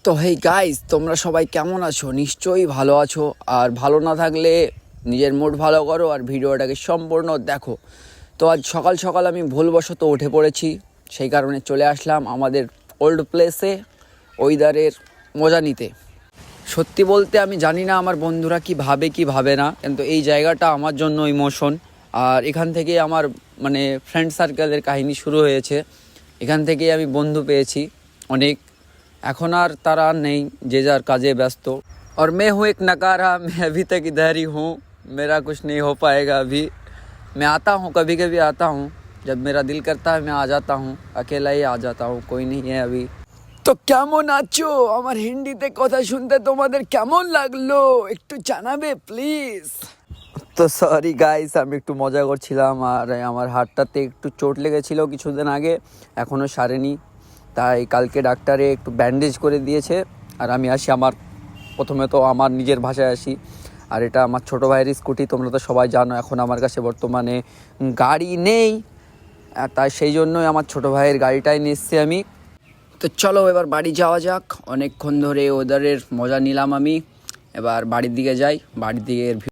তো hey guys, তোমরা সবাই কেমন আছো? নিশ্চয়ই ভালো আছো। আর ভালো না থাকলে নিজের মুড ভালো করো আর ভিডিওটাকে সম্পূর্ণ দেখো। তো আজ সকাল সকাল আমি ভুলবশত উঠে পড়েছি, সেই কারণে চলে আসলাম আমাদের ওল্ড প্লেসে ওয়েদারের মজা নিতে। সত্যি বলতে আমি জানি না আমার বন্ধুরা কি ভাবে কি ভাবে না, কিন্তু এই জায়গাটা আমার জন্য ইমোশন। আর এখান থেকে আমার ফ্রেন্ড সার্কেলের কাহিনী শুরু হয়েছে। এখান থেকেই আমি বন্ধু পেয়েছি অনেক। এখন আর তারা নেই, যে যার কাজে ব্যস্ত। और मैं हूँ एक नकारा, मैं अभी तक इधर ही हूँ, मेरा कुछ नहीं हो पाएगा अभी। मैं आता हूँ, कभी कभी आता हूँ, जब मेरा दिल करता है मैं आ जाता हूँ, अकेला ही आ जाता हूँ, कोई नहीं है अभी। তো কেমন আছো? আমার হিন্দিতে কথা শুনতে তোমাদের কেমন লাগলো একটু জানাবে প্লিজ। তো সরি গাইস, আমি একটু মজা করছিলাম। আর আমার হাতটাতে একটু চোট লেগেছিল কিছুদিন আগে, এখনও সারেনি। তাই কালকে ডাক্তারে একটু ব্যান্ডেজ করে দিয়েছে। আর আমি আসি প্রথমে তো আমার নিজের ভাষায় আসি। আর এটা আমার ছোটো ভাইয়ের স্কুটি, তোমরা তো সবাই জানো। এখন আমার কাছে বর্তমানে গাড়ি নেই, আর তাই সেই জন্যই আমার ছোটো ভাইয়ের গাড়িটাই নিয়ে এসছি আমি। তো চলো এবার বাড়ি যাওয়া যাক। অনেকক্ষণ ধরে ওদেরের মজা নিলাম আমি, এবার বাড়ির দিকে যাই। বাড়ির দিকে